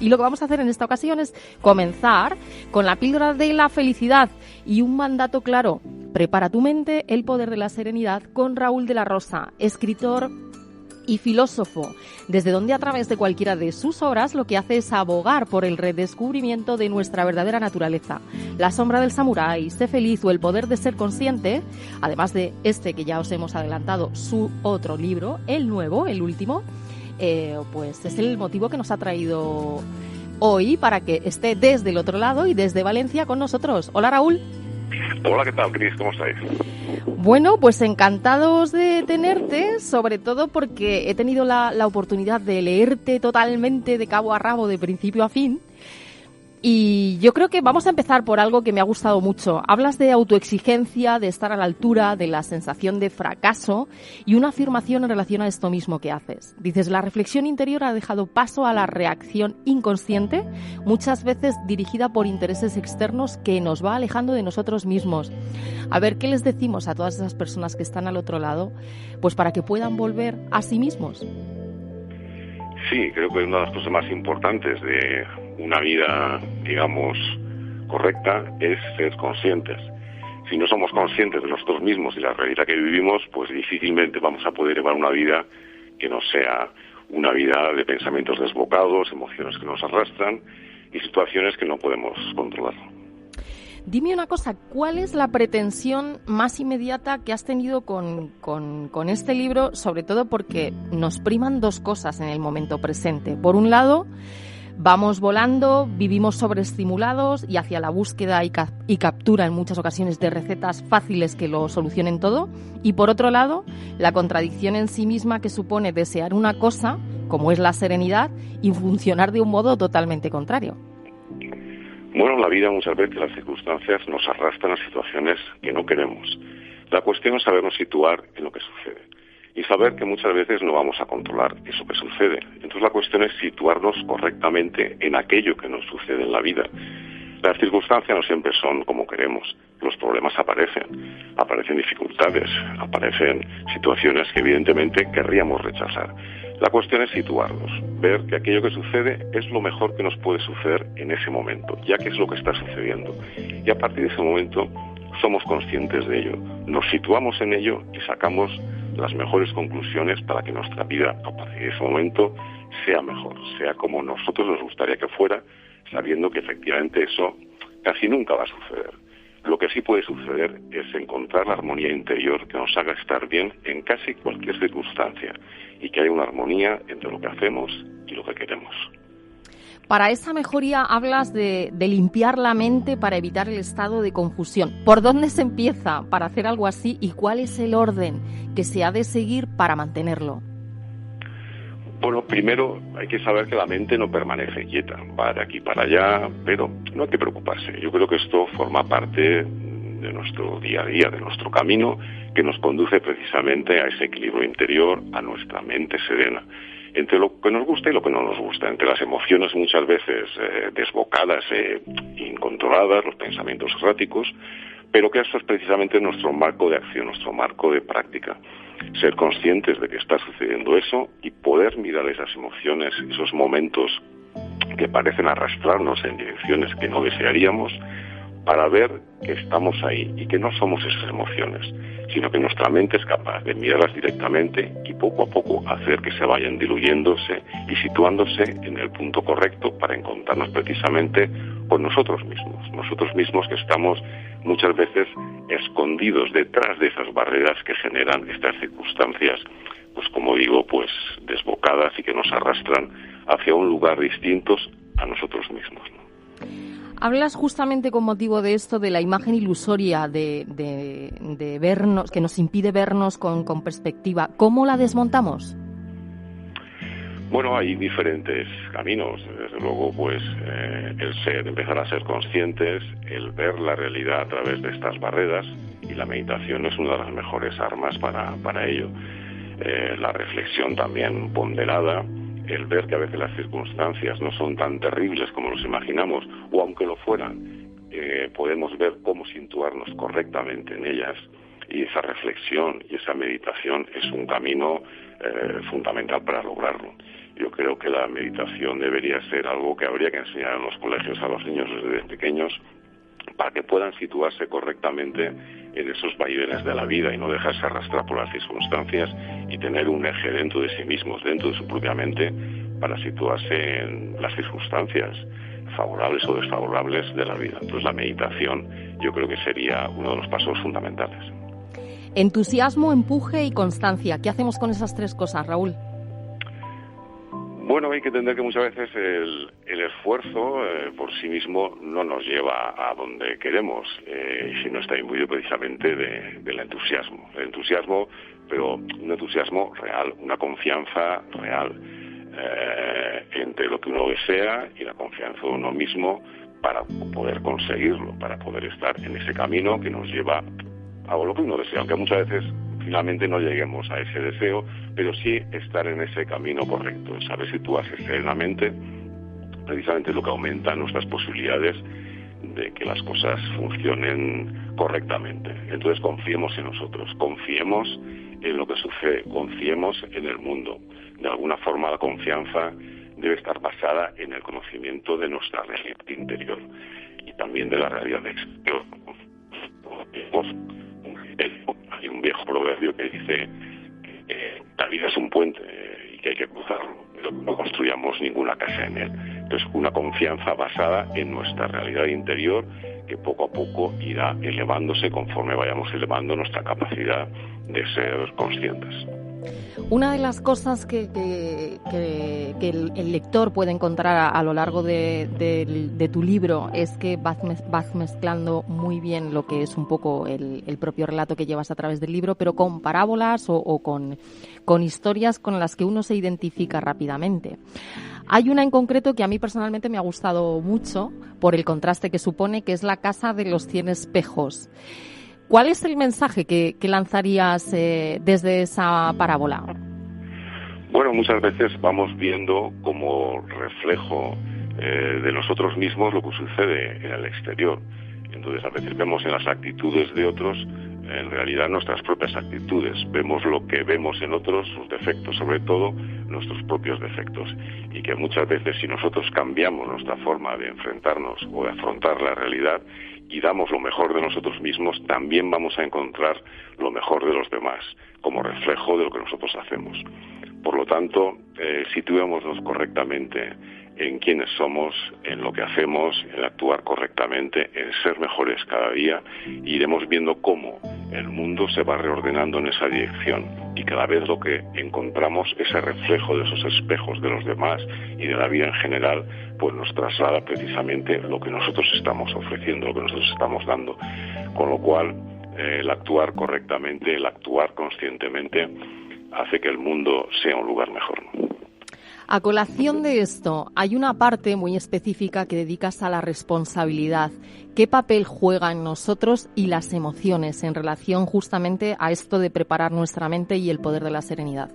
Y lo que vamos a hacer en esta ocasión es comenzar con la píldora de la felicidad y un mandato claro. Prepara tu mente, el poder de la serenidad, con Raúl de la Rosa, escritor y filósofo, desde donde a través de cualquiera de sus obras lo que hace es abogar por el redescubrimiento de nuestra verdadera naturaleza. La sombra del samurái, Sé feliz o El poder de ser consciente, además de este que ya os hemos adelantado, su otro libro, el nuevo, el último, pues es el motivo que nos ha traído hoy para que esté desde el otro lado y desde Valencia con nosotros. Hola, Raúl. Hola, ¿qué tal, Cris? ¿Cómo estáis? Bueno, pues encantados de tenerte, sobre todo porque he tenido la oportunidad de leerte totalmente de cabo a rabo, de principio a fin. Y yo creo que vamos a empezar por algo que me ha gustado mucho. Hablas de autoexigencia, de estar a la altura, de la sensación de fracaso y una afirmación en relación a esto mismo que haces. Dices, la reflexión interior ha dejado paso a la reacción inconsciente, muchas veces dirigida por intereses externos que nos va alejando de nosotros mismos. A ver, ¿qué les decimos a todas esas personas que están al otro lado? Pues para que puedan volver a sí mismos. Sí, creo que una de las cosas más importantes de una vida, digamos, correcta es ser conscientes. Si no somos conscientes de nosotros mismos y la realidad que vivimos, pues difícilmente vamos a poder llevar una vida que no sea una vida de pensamientos desbocados, emociones que nos arrastran y situaciones que no podemos controlar. Dime una cosa, ¿cuál es la pretensión más inmediata que has tenido con este libro? Sobre todo porque nos priman dos cosas en el momento presente. Por un lado, vamos volando, vivimos sobreestimulados y hacia la búsqueda y captura en muchas ocasiones de recetas fáciles que lo solucionen todo. Y por otro lado, la contradicción en sí misma que supone desear una cosa, como es la serenidad, y funcionar de un modo totalmente contrario. Bueno, la vida muchas veces, las circunstancias nos arrastran a situaciones que no queremos. La cuestión es sabernos situar en lo que sucede y saber que muchas veces no vamos a controlar eso que sucede. Entonces la cuestión es situarnos correctamente en aquello que nos sucede en la vida. Las circunstancias no siempre son como queremos. Los problemas aparecen dificultades, aparecen situaciones que evidentemente querríamos rechazar. La cuestión es situarnos, ver que aquello que sucede es lo mejor que nos puede suceder en ese momento, ya que es lo que está sucediendo. Y a partir de ese momento somos conscientes de ello, nos situamos en ello y sacamos las mejores conclusiones para que nuestra vida a partir de ese momento sea mejor, sea como nosotros nos gustaría que fuera, sabiendo que efectivamente eso casi nunca va a suceder. Lo que sí puede suceder es encontrar la armonía interior que nos haga estar bien en casi cualquier circunstancia y que haya una armonía entre lo que hacemos y lo que queremos. Para esa mejoría hablas de limpiar la mente para evitar el estado de confusión. ¿Por dónde se empieza para hacer algo así y cuál es el orden que se ha de seguir para mantenerlo? Bueno, primero hay que saber que la mente no permanece quieta, va de aquí para allá, pero no hay que preocuparse. Yo creo que esto forma parte de nuestro día a día, de nuestro camino, que nos conduce precisamente a ese equilibrio interior, a nuestra mente serena. Entre lo que nos gusta y lo que no nos gusta, entre las emociones muchas veces desbocadas e incontroladas, los pensamientos erráticos, pero que eso es precisamente nuestro marco de acción, nuestro marco de práctica. Ser conscientes de que está sucediendo eso y poder mirar esas emociones, esos momentos que parecen arrastrarnos en direcciones que no desearíamos, para ver que estamos ahí y que no somos esas emociones, sino que nuestra mente es capaz de mirarlas directamente y poco a poco hacer que se vayan diluyéndose y situándose en el punto correcto para encontrarnos precisamente con nosotros mismos que estamos muchas veces escondidos detrás de esas barreras que generan estas circunstancias, pues como digo, pues desbocadas y que nos arrastran hacia un lugar distinto a nosotros mismos, ¿no? Hablas justamente con motivo de esto, de la imagen ilusoria de vernos, que nos impide vernos con perspectiva. ¿Cómo la desmontamos? Bueno, hay diferentes caminos. Desde luego, pues empezar a ser conscientes, el ver la realidad a través de estas barreras, y la meditación es una de las mejores armas para ello. La reflexión también ponderada, el ver que a veces las circunstancias no son tan terribles como nos imaginamos, o aunque lo fueran, podemos ver cómo situarnos correctamente en ellas, y esa reflexión y esa meditación es un camino fundamental para lograrlo. Yo creo que la meditación debería ser algo que habría que enseñar en los colegios a los niños desde pequeños, para que puedan situarse correctamente en esos vaivenes de la vida y no dejarse arrastrar por las circunstancias, y tener un eje dentro de sí mismos, dentro de su propia mente, para situarse en las circunstancias favorables o desfavorables de la vida. Entonces la meditación yo creo que sería uno de los pasos fundamentales. Entusiasmo, empuje y constancia. ¿Qué hacemos con esas tres cosas, Raúl? Bueno, hay que entender que muchas veces el esfuerzo por sí mismo no nos lleva a donde queremos, sino está imbuido precisamente del entusiasmo. El entusiasmo, pero un entusiasmo real, una confianza real entre lo que uno desea y la confianza de uno mismo para poder conseguirlo, para poder estar en ese camino que nos lleva a lo que uno desea, aunque muchas veces finalmente no lleguemos a ese deseo, pero sí estar en ese camino correcto, saber situarse serenamente, precisamente es lo que aumenta nuestras posibilidades de que las cosas funcionen correctamente. Entonces confiemos en nosotros, confiemos en lo que sucede, confiemos en el mundo. De alguna forma la confianza debe estar basada en el conocimiento de nuestra realidad interior y también de la realidad exterior. Hay un viejo proverbio que dice que la vida es un puente y que hay que cruzarlo, pero no construyamos ninguna casa en él. Entonces, una confianza basada en nuestra realidad interior, que poco a poco irá elevándose conforme vayamos elevando nuestra capacidad de ser conscientes. Una de las cosas que el lector puede encontrar a lo largo de tu libro es que vas mezclando muy bien lo que es un poco el propio relato que llevas a través del libro, pero con parábolas o con historias con las que uno se identifica rápidamente. Hay una en concreto que a mí personalmente me ha gustado mucho por el contraste que supone, que es la casa de los 100 espejos. ¿Cuál es el mensaje que lanzarías desde esa parábola? Bueno, muchas veces vamos viendo como reflejo de nosotros mismos lo que sucede en el exterior. Entonces, a veces vemos en las actitudes de otros, en realidad, nuestras propias actitudes. Vemos lo que vemos en otros, sus defectos, sobre todo nuestros propios defectos. Y que muchas veces, si nosotros cambiamos nuestra forma de enfrentarnos o de afrontar la realidad y damos lo mejor de nosotros mismos, también vamos a encontrar lo mejor de los demás, como reflejo de lo que nosotros hacemos. Por lo tanto, situémonos correctamente en quiénes somos, en lo que hacemos, en actuar correctamente, en ser mejores cada día, y iremos viendo cómo el mundo se va reordenando en esa dirección, y cada vez lo que encontramos, ese reflejo de esos espejos de los demás y de la vida en general, pues nos traslada precisamente lo que nosotros estamos ofreciendo, lo que nosotros estamos dando. Con lo cual, el actuar correctamente, el actuar conscientemente, hace que el mundo sea un lugar mejor. A colación de esto, hay una parte muy específica que dedicas a la responsabilidad. ¿Qué papel juegan nosotros y las emociones en relación justamente a esto de preparar nuestra mente y el poder de la serenidad?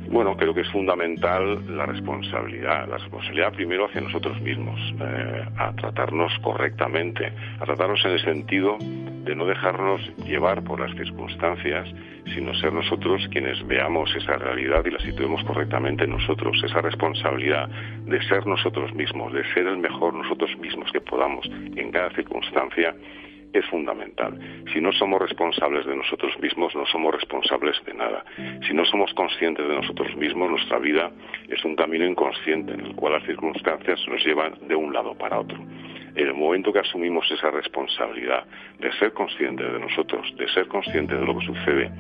Bueno, creo que es fundamental la responsabilidad primero hacia nosotros mismos, a tratarnos correctamente, a tratarnos en el sentido de no dejarnos llevar por las circunstancias, sino ser nosotros quienes veamos esa realidad y la situemos correctamente en nosotros, esa responsabilidad de ser nosotros mismos, de ser el mejor nosotros mismos que podamos en cada circunstancia, es fundamental. Si no somos responsables de nosotros mismos, no somos responsables de nada. Si no somos conscientes de nosotros mismos, nuestra vida es un camino inconsciente en el cual las circunstancias nos llevan de un lado para otro. En el momento que asumimos esa responsabilidad de ser conscientes de nosotros, de ser conscientes de lo que sucede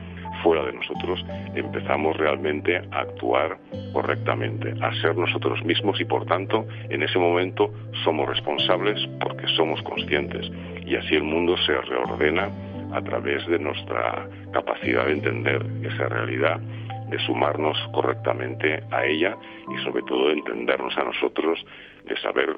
fuera de nosotros, empezamos realmente a actuar correctamente, a ser nosotros mismos y, por tanto, en ese momento somos responsables porque somos conscientes. Y así el mundo se reordena a través de nuestra capacidad de entender esa realidad, de sumarnos correctamente a ella y, sobre todo, de entendernos a nosotros, de saber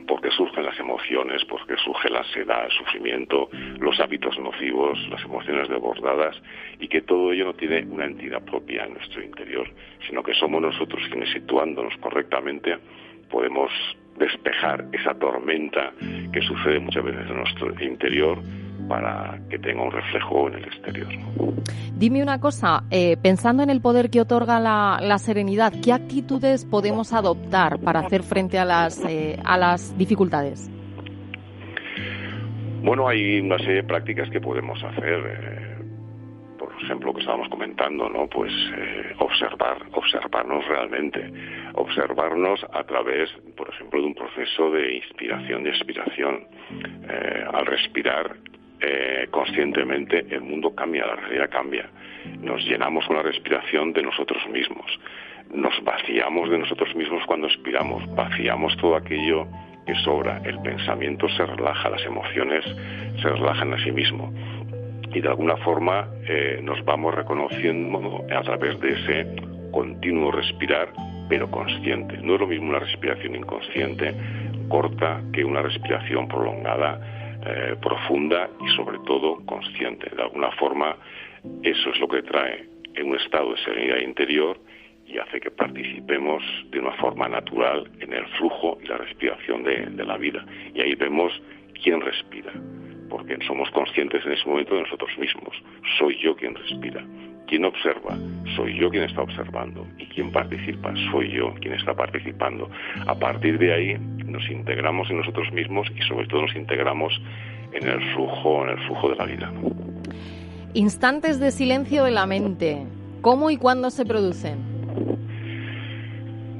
por qué surgen las emociones, por qué surge la ansiedad, el sufrimiento, los hábitos nocivos, las emociones desbordadas, y que todo ello no tiene una entidad propia en nuestro interior, sino que somos nosotros quienes, situándonos correctamente, podemos despejar esa tormenta que sucede muchas veces en nuestro interior para que tenga un reflejo en el exterior. Dime una cosa, pensando en el poder que otorga la serenidad, ¿qué actitudes podemos adoptar para hacer frente a las dificultades? Bueno, hay una serie de prácticas que podemos hacer. Por ejemplo, lo que estábamos comentando, ¿no? Pues observarnos realmente, observarnos a través, por ejemplo, de un proceso de inspiración y expiración. Al respirar conscientemente, el mundo cambia, la realidad cambia. Nos llenamos con la respiración de nosotros mismos. Nos vaciamos de nosotros mismos cuando expiramos, vaciamos todo aquello que sobra. El pensamiento se relaja, las emociones se relajan a sí mismo. Y de alguna forma nos vamos reconociendo a través de ese continuo respirar, pero consciente. No es lo mismo una respiración inconsciente, corta, que una respiración prolongada, profunda y sobre todo consciente. De alguna forma eso es lo que trae en un estado de serenidad interior y hace que participemos de una forma natural en el flujo y la respiración de la vida. Y ahí vemos quién respira, porque somos conscientes en ese momento de nosotros mismos. Soy yo quien respira. ¿Quién observa? Soy yo quien está observando. ¿Y quién participa? Soy yo quien está participando. A partir de ahí nos integramos en nosotros mismos y sobre todo nos integramos en el flujo de la vida. Instantes de silencio de la mente. ¿Cómo y cuándo se producen?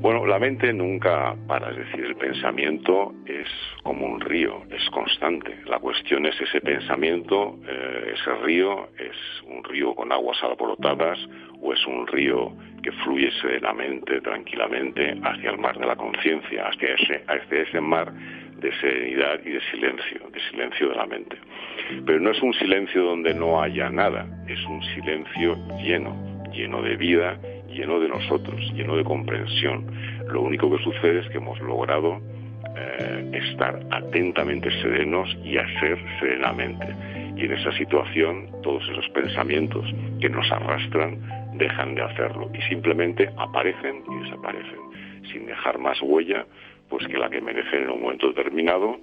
Bueno, la mente nunca para, es decir, el pensamiento es como un río, es constante. La cuestión es ese pensamiento, ese río, es un río con aguas alborotadas o es un río que fluye serenamente, tranquilamente hacia el mar de la conciencia, hacia ese mar de serenidad y de silencio de la mente. Pero no es un silencio donde no haya nada, es un silencio lleno de vida, lleno de nosotros, lleno de comprensión. Lo único que sucede es que hemos logrado estar atentamente serenos y hacer serenamente. Y en esa situación, todos esos pensamientos que nos arrastran dejan de hacerlo y simplemente aparecen y desaparecen, sin dejar más huella pues que la que merecen en un momento determinado,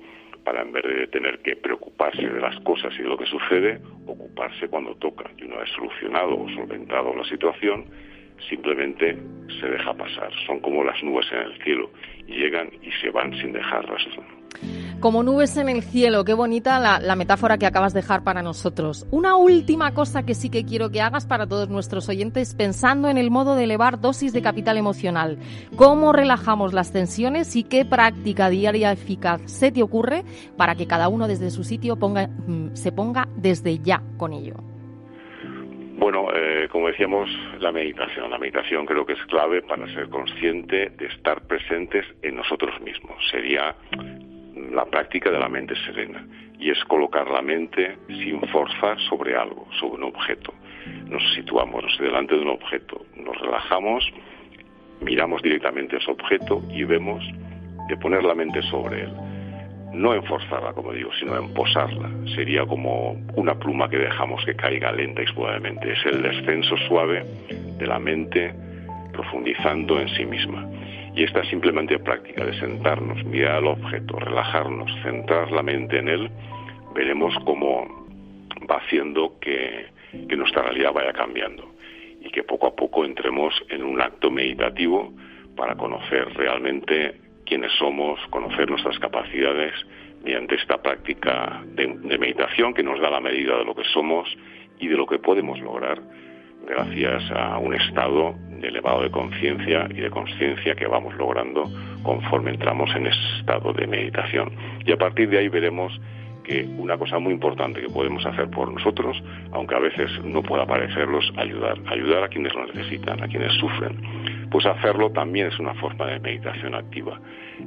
para en vez de tener que preocuparse de las cosas y de lo que sucede, ocuparse cuando toca. Y una vez solucionado o solventado la situación, simplemente se deja pasar. Son como las nubes en el cielo, y llegan y se van sin dejar rastro. Como nubes en el cielo, qué bonita la metáfora que acabas de dejar para nosotros. Una última cosa que sí que quiero que hagas para todos nuestros oyentes, pensando en el modo de elevar dosis de capital emocional. ¿Cómo relajamos las tensiones y qué práctica diaria eficaz se te ocurre para que cada uno desde su sitio se ponga desde ya con ello? Bueno, como decíamos, la meditación creo que es clave para ser consciente de estar presentes en nosotros mismos. Sería la práctica de la mente serena, y es colocar la mente sin forzar sobre algo, sobre un objeto. Nos situamos delante de un objeto, nos relajamos, miramos directamente ese objeto y vemos de poner la mente sobre él. No en forzarla, como digo, sino en posarla. Sería como una pluma que dejamos que caiga lenta y suavemente. Es el descenso suave de la mente profundizando en sí misma. Y esta simplemente práctica de sentarnos, mirar al objeto, relajarnos, centrar la mente en él, veremos cómo va haciendo que nuestra realidad vaya cambiando y que poco a poco entremos en un acto meditativo para conocer realmente quiénes somos, conocer nuestras capacidades mediante esta práctica de meditación que nos da la medida de lo que somos y de lo que podemos lograr gracias a un estado elevado de conciencia y de consciencia que vamos logrando conforme entramos en ese estado de meditación. Y a partir de ahí veremos que una cosa muy importante que podemos hacer por nosotros, aunque a veces no pueda parecerlos, ayudar a quienes lo necesitan, a quienes sufren. Pues hacerlo también es una forma de meditación activa,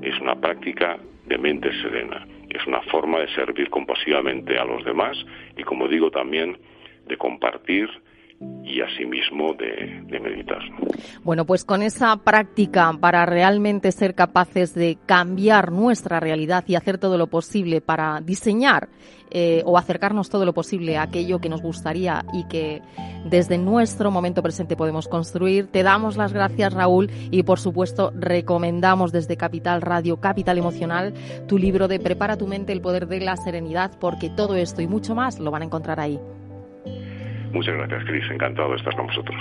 es una práctica de mente serena, es una forma de servir compasivamente a los demás y, como digo, también de compartir y asimismo de meditar. Bueno, pues con esa práctica para realmente ser capaces de cambiar nuestra realidad y hacer todo lo posible para diseñar o acercarnos todo lo posible a aquello que nos gustaría y que desde nuestro momento presente podemos construir, te damos las gracias, Raúl, y por supuesto recomendamos desde Capital Radio, Capital Emocional, tu libro de Prepara tu mente, el poder de la serenidad, porque todo esto y mucho más lo van a encontrar ahí. Muchas gracias, Cris. Encantado de estar con vosotros.